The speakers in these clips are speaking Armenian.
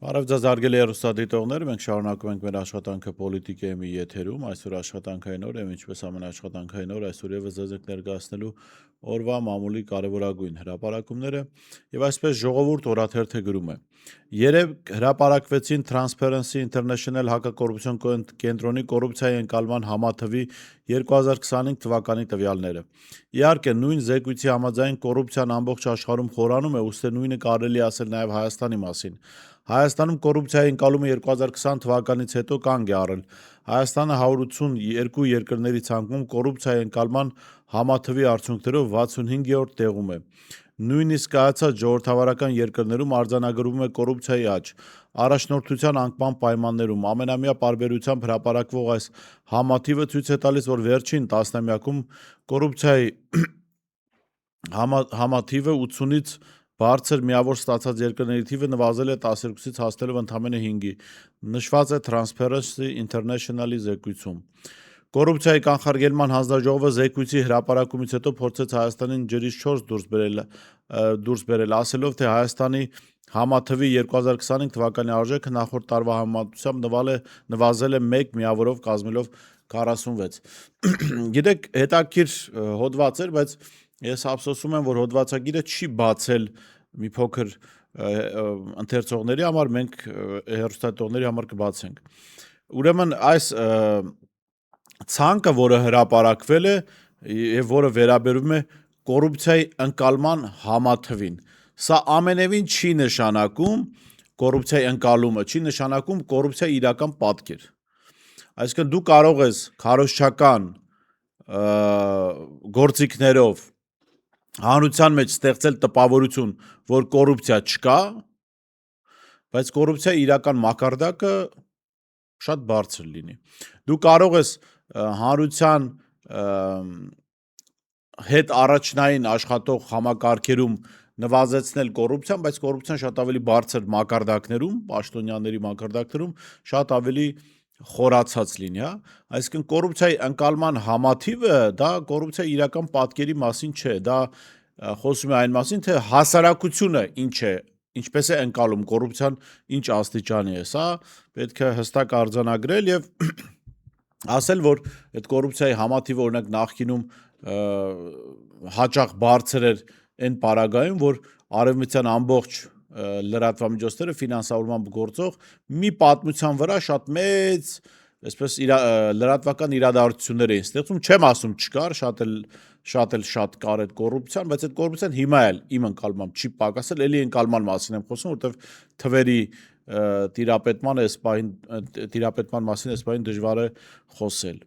Բարև ձեզ հարգելի հեռուստադիտողներ, մենք շարունակում ենք մեր աշխատանքը պոլիտիկայի մի եթերում, այսօր աշխատանքային օր է, ինչպես ամեն աշխատանքային օր, այսօր եւս ձեզ ենք ներկայացնելու օրվա մամուլի կարևորագույն հրապարակումները, եւ այսպես ժողովուրդ օրաթերթը գրում է. Երեւ հրապարակվեցին Transparency International հակակոռուպցիոն կենտրոնի կոռուպցիայի ընկալման համաթվի 2025 թվականի տվյալները։ Իհարկե, նույն զեկույցի համաձայն կոռուպցիան ամբողջ աշխարհում խորանում է, ուստի նույնը կարելի է ասել նաեւ Հայաստանի մասին։ Հայաստանում կոռուպցիայի ընկալումը 2020 թվականից հետո կանգ է առել։ Հայաստանը 182 երկրների ցանկում կոռուպցիայի ընկալման համաթվի արդյունքներով 65-րդ տեղում է։ Նույնիսկ կայացած ժողովրդավարական երկրներում արձանագրվում է կոռուպցիայի աճ։ Առաջնորդության անկման պայմաններում ամենամյա պարբերությամբ հրապարակվող այս համաթիվը ցույց է տալիս, որ վերջին տասնամյակում կոռուպցիայի համաթիվը 80-ից բարձր միավոր ստացած երկրների թիվը նվազել է 12-ից հասնելով ընդամենը 5-ի, նշված է Transparency International-ի զեկույցում։ Կոռուպցիայի կանխարգելման հանձնաժողովը զեկույցի հրապարակումից հետո փորձեց Հայաստանին ջրից 4 դուրս բերել, ասելով, թե Հայաստանի համաթվի 2025 թվականի արժեքը նախորդ տարվա համեմատությամբ նվազել է 1 միավորով կազմելով 46։ Գիտեք, հետաքրքիր հոդված էր, բայց ես ափսոսում եմ, որ հոդվածագիրը չի բացել մի փոքր ընթերցողների համար, մենք հեռուստադիտողների համար կբացենք։ Ուրեմն այս ցանկը, որը հրապարակվել է եւ որը վերաբերում է կոռուպցիայի ընկալման համաթվին, սա ամենևին չի նշանակում կոռուպցիայի ընկալումը, չի նշանակում կոռուպցիայի իրական պատկեր։ Այսինքն դու կարող ես քարոզչական գործիքներով հանրության մեջ ստեղծել տպավորություն, որ կոռուպցիա չկա, բայց կոռուպցիայի իրական մակարդակը շատ բարձր լինի։ Դու կարող ես հանրության հետ առաջնային աշխատող համակարգերում նվազեցնել կոռուպցիան, բայց կոռուպցիան շատ ավելի բարձր մակարդակներում, պաշտոնյաների մակարդակներում շատ ավելի խորացած լինի, հա։ Այսինքն կոռուպցիայի ընկալման համաթիվը դա կոռուպցիայի իրական պատկերի մասին չէ, դա խոսում է այն մասին, թե հասարակությունը ինչպես է ընկալում կոռուպցիան, ինչ աստիճանի է, սա պետք է հստակ արձանագրել եւ ասել, որ այդ կոռուպցիայի համաթիվը օրինակ նախկինում հաճախ բարձր էր այն պարագայում, որ արևմտյան ամբողջ լրատվամիջոցները ֆինանսավորմամբ գործող մի պատմության վրա շատ մեծ այսպես լրատվական իրադարձություններ էին ստեղծում, չեմ ասում չկար, շատ կար այդ կոռուպցիան, բայց այդ կոռուպցիան հիմա էլ իմ ընկալմամբ չի պակասել, էլի ընկալման մասին եմ խոսում, որովհետև թվերի տիրապետման մասին այս պահին դժվար է խոսել։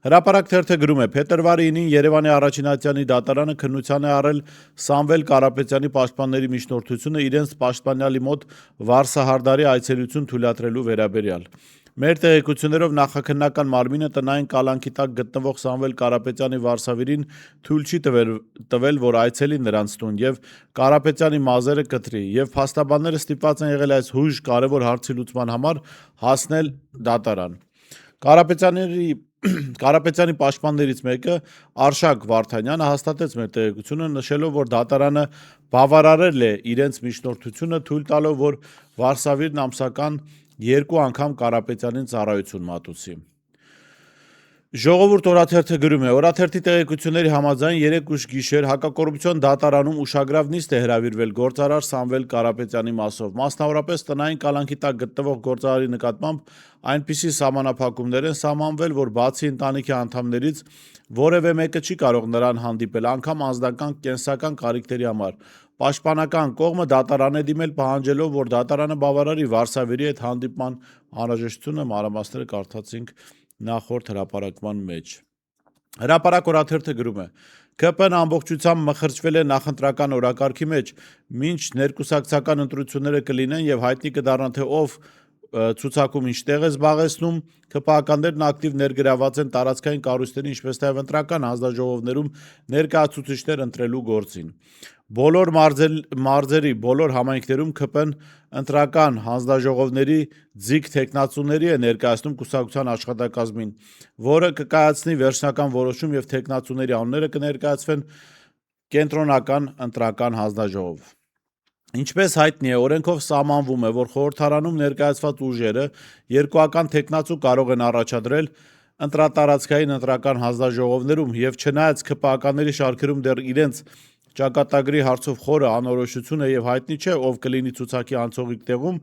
Հրապարակ թերթը գրում է. Փետրվարի 9-ին Երևանի Առաջինատյանի դատարանը քննության է առել Սամվել Կարապետյանի պաշտպանների միջնորդությունը իրենց պաշտպանյալի մոտ Վարսահարդարի այցելություն թույլատրելու վերաբերյալ։ Մեր տեղեկություններով նախաքննական մարմինը տնային կալանքի տակ գտնվող Սամվել Կարապետյանի վարսավիրին թույլ չի տվել, որ այցելի նրանց տուն եւ Կարապետյանի մազերը կտրի, եւ փաստաբանները ստիպված են եղել այս հույժ կարևոր հարցի լուծման համար հասնել դատարան։ Կարապետյանի պաշտպաններից մեկը Արշակ Վարդանյանը հաստատեց մեր տեղեկությունը, նշելով, որ դատարանը բավարարել է իրենց միջնորդությունը, թույլ տալով, որ Վարսավիրն ամսական 2 անգամ Կարապետյանին ծառայություն մատուցի։ Ժողովուրդ օրաթերթը գրում է. Օրաթերթի տեղեկությունների համաձայն 3 ուշ գիշեր հակակոռուպցիոն դատարանում ուշագրավ նիստ է հրավիրվել գործարար Սամվել Կարապետյանի մասով։ Մասնավորապես տնային կալանքի տակ գտնվող գործարարի նկատմամբ այնպիսի սահմանափակումներ են սահմանվել, որ բացի ընտանիքի անդամներից որևէ մեկը չի կարող նրան հանդիպել, անգամ անձնական կենսական կարիքների համար։ Պաշտպանական կողմը դատարան է դիմել պահանջելով, որ դատարանը բավարարի Վարսավիրի հետ հանդիպման անհրաժեշտությունը, մանրամասները կարդացինք նախորդ հրապարակման մեջ։ Հրապարակ օրաթերթը գրում է. ԿՊ-ն ամբողջությամբ մխրճվել է նախընտրական օրակարգի մեջ, մինչ ներկուսակցական ընտրությունները կլինեն եւ հայտնի կդառնա, թե ով ցուցակում ինչ տեղ է զբաղեցնում, ԿՊԱ-ականներն ակտիվ ներգրաված են տարածքային կառույցների, ինչպես նաեւ ընտրական հանձնաժողովներում ներկայացուցիչներ ընտրելու գործին։ Բոլոր մարզերի բոլոր համայնքներում ԿՊ-ն ընտրական հանձնաժողովների ձիգ թեկնածուների է ներկայացնում կուսակցության աշխատակազմին, որը կկայացնի վերջնական որոշում եւ թեկնածուների անունները կներկայացվեն կենտրոնական ընտրական հանձնաժողով։ Ինչպես հայտնի է, օրենքով սահմանվում է, որ խորհրդարանում ներկայացված ուժերը երկուական թեկնածու կարող են առաջադրել ընտրատարածքային ընտրական հանձնաժողովներում եւ չնայած ՔՊԱ-ների շարքերում դեռ իրենց ճակատագրի հարցով խորը անորոշություն է եւ հայտնի չէ, ով կլինի ցուցակի անցողիկ տեղում,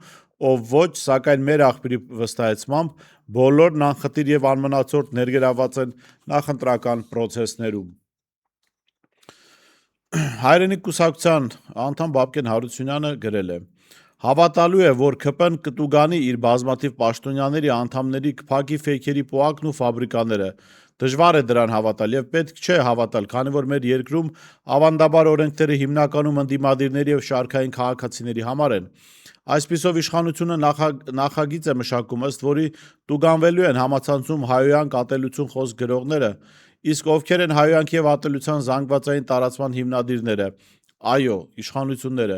ով ոչ, սակայն մեր աղբյուրի վստահեցմամբ բոլորն անխտիր եւ անմնացորդ ներգրավված են նախընտրական պրոցեսներում։ Հայրենիք կուսակցության անդամ Բաբկեն Հարությունյանը գրել է. Հավատալու է, որ ԿՊ-ն կտուգանի իր բազմաթիվ պաշտոնյաների անդամների կփակի ֆեյքերի պոակն ու ֆաբրիկաները։ Դժվար է դրան հավատալ եւ պետք չէ հավատալ, քանի որ մեր երկրում ավանդաբար օրենքները հիմնականում ընդդիմադիրների եւ շարքային քաղաքացիների համար են։ Այսպիսով իշխանությունը նախագիծ է մշակում, ըստ որի տուգանվելու են համացանցում հայոյանք ատելություն խոսք գրողները, իսկ ովքեր են հայոյանքի եւ ատելության զանգվածային տարածման հիմնադիրները։ Այո, իշխանությունները։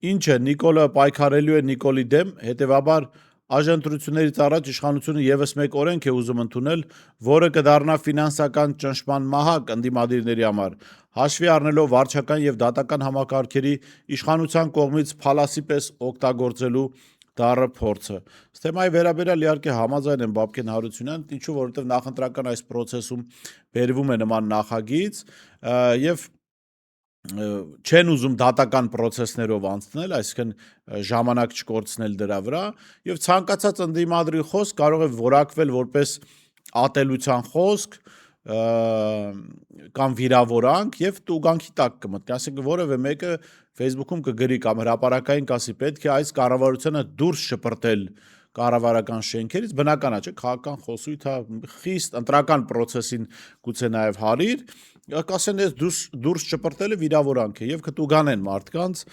Ինչ է, Նիկոլը պայքարելու է Նիկոլի դեմ, հետեւաբար այժմտրություններից առաջ իշխանությունը եւս մեկ օրենք է ուզում ընդունել, որը կդառնա ֆինանսական ճնշման մահակ ընդդիմադիրների համար, հաշվի առնելով վարչական եւ դատական համակարգերի իշխանության կողմից փալասի պես օգտագործելու դառը փորձը։ Թեմայի վերաբերյալ իհարկե համաձայն եմ Բաբկեն Հարությունյան, ինչու որովհետեւ նախընտրական այս process-ում բերվում է նման նախագիծ եւ չեն ուզում դատական process-ներով անցնել, այսինքն ժամանակ չկորցնել դրա վրա եւ ցանկացած ընդդիմադրի խոսք կարող է որակվել որպես ատելության խոսք կամ վիրավորանք եւ տուգանքի տակ կմտնի, այսինքն որևէ մեկը Facebook-ում կգրի կամ հրապարակային կասի պետք է այս կառավարությունը դուրս շպրտել կառավարական շենքերից, բնական է, չէ, քաղաքական խոսույթ է, խիստ ընտրական process-ին գուցե նաեւ հարիր, կասեն ես դուրս շպրտելը վիրավորանք է եւ կտուգանեն մարդկանց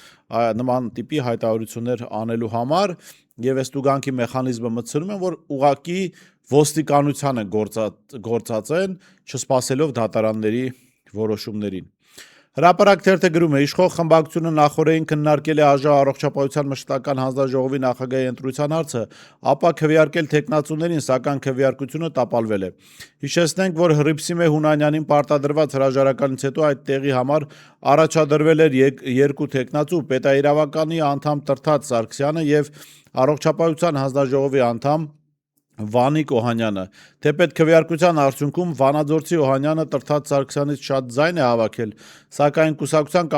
նման տիպի հայտարարություններ անելու համար եւ այս տուգանքի մեխանիզմը մտցնում են, որ ուղակի ոստիկանությանը գործածեն, չսպասելով դատարանների որոշումներին։ Հրապարակ թերթը գրում է. իշխող խմբակցությունը նախորդին քննարկել է ԱԺ առողջապահության մշտական հանձնաժողովի նախագահի ընտրության հարցը, ապա քվեարկել թեկնածուներին, սակայն քվեարկությունը տապալվել է։ Հիշեցնենք, որ Հռիփսիմե Հունանյանին պարտադրված հրաժարականից հետո այդ տեղի համար առաջադրվել էր երկու թեկնածու՝ պետաիրավականի անդամ Տրթած Սարգսյանը եւ առողջապահության հանձնաժողովի անդամ Վանիկ Օհանյանը, թեպետ քվեարկության արդյունքում Վանաձորցի Օհանյանը Տրթած Սարգսյանից շատ ձայն է հավաքել, սակայն կուսակցության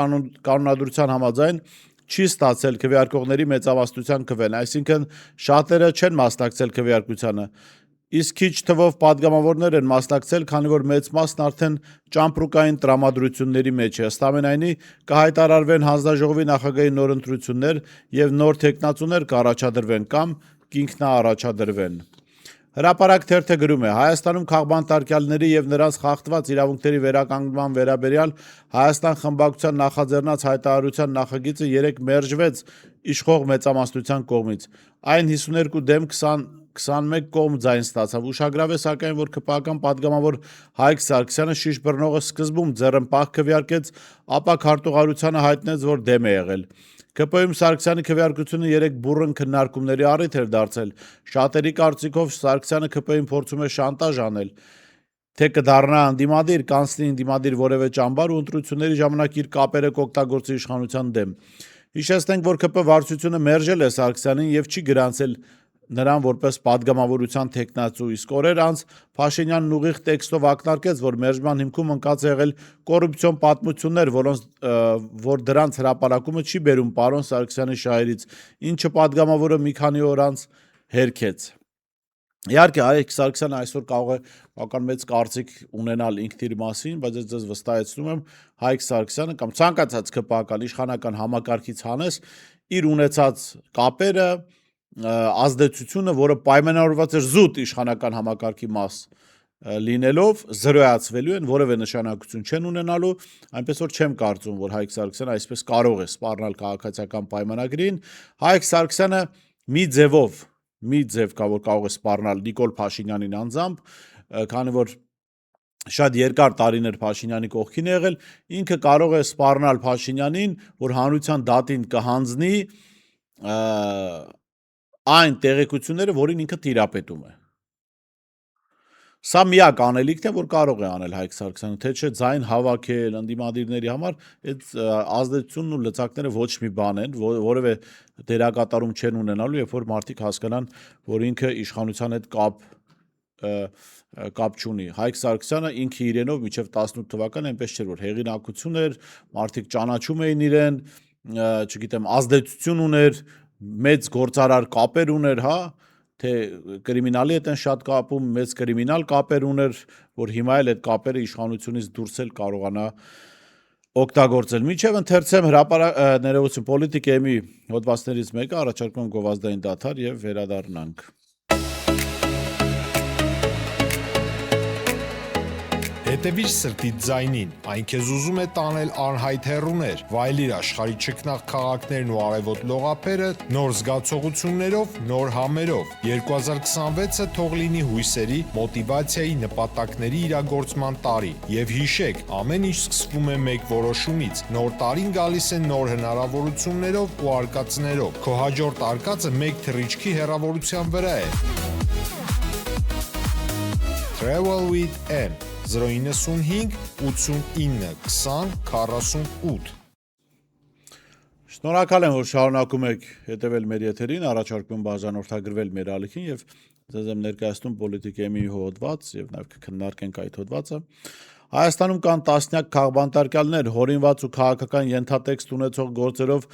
կանոնադրության համաձայն չի ստացել քվեարկողների մեծամասնության քվեն, այսինքն շատերը չեն մասնակցել քվեարկությանը, իսկ քիչ թվով падգամավորներ են մասնակցել, քանի որ մեծ մասն արդեն ճամպրուկային տրամադրությունների մեջ է, ըստ ամենայնի կհայտարարվեն հանձնաժողովի նախագահի նոր ընտրություններ եւ նոր թեկնածուներ կառաջադրվեն կամ կինքնաառաջադրվեն։ Հրապարակ թերթը գրում է. Հայաստանում քաղբանտարկյալների եւ նրանց խախտված իրավունքների վերականգնման վերաբերյալ Հայաստան խմբակցության նախաձեռնած հայտարարության նախագիծը երեկ մերժվեց իշխող մեծամասնության կողմից։ Այն 52 դեմ 21 կողմ ձայն ստացավ։ Ուշագրավ է սակայն, որ ԿՊԱ-ական падգամավոր Հայկ Սարգսյանը շիշ բռնողը սկզբում ձեռնպահ քվեարկեց, ապա քարտուղարությանը հայտնեց, որ դեմ է եղել։ ԿՊ-ում Սարգսյանի քվեարկությունը երեք բուռն քննարկումների առիթ էր դարձել։ Շատերի կարծիքով Սարգսյանը ԿՊ-ին փորձում է շանտաժ անել, թե կդառնա ընդդիմադիր, կանցնի ընդդիմադիր որևէ ճամբար ու ընտրությունների ժամանակ իր կապերը կօգտագործի իշխանության դեմ։ Հիշեցնենք, որ ԿՊ վարչությունը մերժել է Սարգսյանին եւ չի գրանցել նրան որպես падգամավորության թեկնածու, իսկ օրեր անց Փաշինյանն ուղիղ տեքստով ակնարկեց, որ մերժման հիմքում ընկած է եղել կոռուպցիոն պատմություններ, որ դրանց հրապարակումը չի բերում պարոն Սարգսյանի շահերից, ինչը падգամավորը մի քանի օր անց հերքեց։ Իհարկե, Հայկ Սարգսյանը այսօր կարող է բավական մեծ կարծիք ունենալ ինքն իր մասին, բայց ես ձեզ վստահեցնում եմ, Հայկ Սարգսյանը կամ ցանկացած ԿՊԱ-ական իշխանական համակարգից հանես իր ունեցած կապերը, ազդեցությունը, որը պայմանավորված էր զուտ իշխանական համակարգի մաս լինելով, զրոյացվելու են, որևէ նշանակություն չեն ունենալու, այնպես որ չեմ կարծում, որ Հայկ Սարգսյանը այսպես կարող է սպառնալ քաղաքացիական պայմանագրին։ Հայկ Սարգսյանը մի ձև կա, որ կարող է սպառնալ Նիկոլ Փաշինյանին անձամբ, քանի որ շատ երկար տարիներ Փաշինյանի կողքին է եղել, ինքը կարող է սպառնալ Փաշինյանին, որ հանրության դատին կհանձնի այն տեղեկությունները, որին ինքը տիրապետում է։ Սա միակ անելիքն է, որ կարող է անել Հայկ Սարգսյանը, թե չէ ձայն հավաքել ընդդիմադիրների համար, այդ ազդեցությունն ու լծակները ոչ մի բան են, որևէ դերակատարում չեն ունենալու, երբ որ մարդիկ հասկանան, որ ինքը իշխանության հետ կապ չունի։ Հայկ Սարգսյանը ինքը իրենով մինչև 18 թվական այնպես չէր, որ հեղինակություն էր, մարդիկ ճանաչում էին իրեն, չգիտեմ, ազդեցություն ուներ, մեծ գործարար կապեր ուներ, հա, թե կրիմինալի հետ են շատ կապում, մեծ կրիմինալ կապեր ուներ, որ հիմա էլ այդ կապերը իշխանությունից դուրս էլ կարողանա օգտագործել։ Մինչև ընթերցեմ ներողություն պոլիտիկայի հոդվածներից մեկը, առաջարկում եմ գովազդային դադար եւ վերադառնանք։ Հետևիր սրտիդ ձայնին, այն քեզ ուզում է տանել անհայտ հեռուներ, վայելիր աշխարհի չքնաղ քաղաքներն ու արևոտ լողափերը նոր զգացողություններով, նոր համերով։ 2026-ը թող լինի հույսերի, մոտիվացիայի, նպատակների իրագործման տարի։ Եվ հիշեք, ամեն ինչ սկսվում է մեկ որոշումից։ Նոր տարին գալիս է նոր հնարավորություններով ու արկածներով։ Քո հաջորդ արկածը մեկ թռիչքի հեռավորության վրա է։ Travel with M 095 89 20 48 Շնորհակալ եմ, որ շարունակում եք հետևել մեր եթերին, առաջարկում բաժանորդագրվել մեր ալիքին եւ ձեզ եմ ներկայացնում պոլիտիկայի մի հոդված եւ նաեւ կքննարկենք այդ հոդվածը։ Հայաստանում կան տասնյակ քաղբանտարկյալներ, հորինված ու քաղաքական ենթատեքստ ունեցող գործերով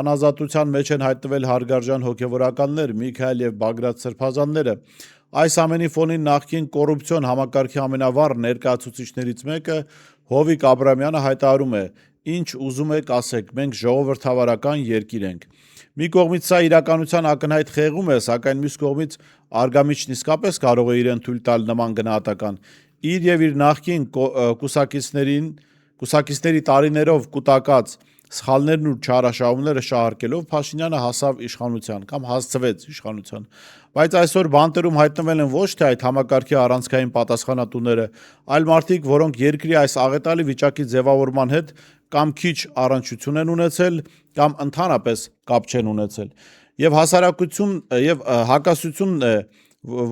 անազատության մեջ են հայտնվել հարգարժան հոգևորականներ Միքայել եւ Բագրատ Սրբազանները։ Այս ամենի ֆոնին նախկին կոռուպցիոն համակարգի ամենավառ ներկայացուցիչներից մեկը Հովիկ Աբրամյանը հայտարարում է. «Ինչ ուզում եք ասեք, մենք ժողովրդավարական երկիր ենք»։ Մի կողմից սա իրականության ակնհայտ խեղում է, սակայն մյուս կողմից Արգամիչն իսկապես կարող է իրեն թույլ տալ նման գնահատական։ Իր եւ իր նախկին կուսակիցների տարիներով կուտակած սխալներն ու չարաշահումները շահարկելով Փաշինյանը հասավ իշխանության կամ հասցվեց իշխանության։ Բայց այսօր բանտերում հայտնվել են ոչ թե այդ համակարգի առանցքային պատասխանատուները, այլ մարդիկ, որոնք երկրի այս աղետալի վիճակի ձևավորման հետ կամ քիչ առնչություն են ունեցել, կամ ընդհանրապես կապ չեն ունեցել։ Եվ հասարակություն եւ հակասությունն է,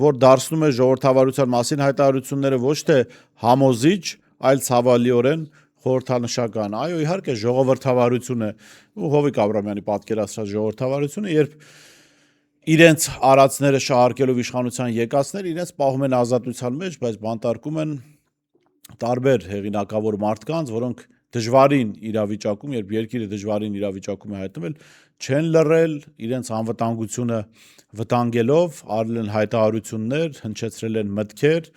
որ դարձնում է ժողովրդավարության մասին հայտարարությունները ոչ թե համոզիչ, այլ ցավալիորեն խորհրդանշական։ Այո, իհարկե ժողովրդավարություն է, ու Հովիկ Աբրամյանի պատկերացրած ժողովրդավարությունը, երբ իրենց արածները շահարկելով իշխանության եկածներ, իրենց պահում են ազատության մեջ, բայց բանտարկում են տարբեր հեղինակավոր մարդկանց, որոնք դժվարին իրավիճակում, երբ երկիրը դժվարին իրավիճակում է հայտնվել, չեն լռել, իրենց անվտանգությունը վտանգելով, արել են հայտարարություններ, հնչեցրել են մտքեր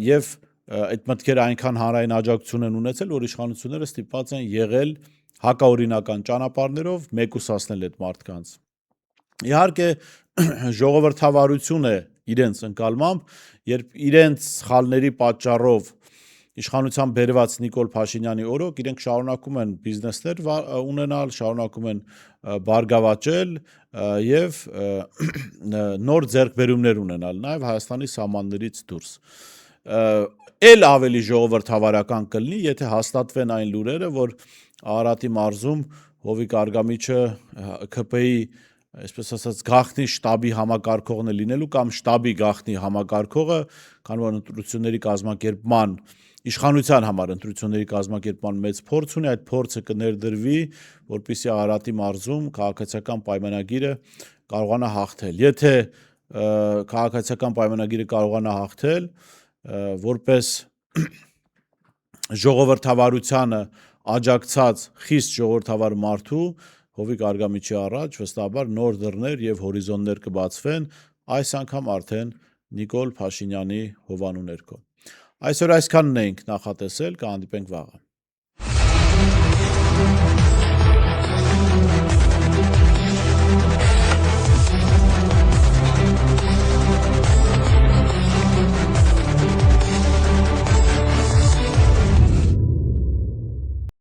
եւ այդ մտքերը այնքան հանրային աջակցություն են ունեցել, որ իշխանությունները ստիպված են եղել հակաօրինական ճանապարհներով մեկուսացնել այդ մարդկանց։ Իհարկե ժողովրդավարություն է իրենց ընկալմամբ, երբ իրենց սխալների պատճառով իշխանության բերված Նիկոլ Փաշինյանի օրոք իրենք շարունակում են բիզնեսներ ունենալ, շարունակում են բարգավաճել եւ նոր ձեռքբերումներ ունենալ, նաեւ Հայաստանի սահմաններից դուրս։ Էլ ավելի ժողովրդավարական կլինի, եթե հաստատվեն այն լուրերը, որ Արարատի մարզում Հովիկ Արգամիչը ԿՓ-ի, այսպես ասած, գաղտնի շտաբի համակարգողն է լինելու կամ շտաբի գաղտնի համակարգողը, քանի որ ընտրությունների կազմակերպման իշխանության համար ընտրությունների կազմակերպման մեծ փորձ ունի, այդ փորձը կներդրվի, որպեսզի Արարատի մարզում քաղաքացիական պայմանագիրը կարողանա հաղթել։ Եթե քաղաքացիական պայմանագիրը կարողանա հաղթել, որպես ժողովրդավարությանը աջակցած խիստ ժողովրդավար մարդու Հովիկ Արգամիչի առաջ վստահաբար նոր դռներ եւ հորիզոններ կբացվեն, այս անգամ արդեն Նիկոլ Փաշինյանի հովանու ներքո։ Այսօր այսքանն էինք նախատեսել, կհանդիպենք վաղը։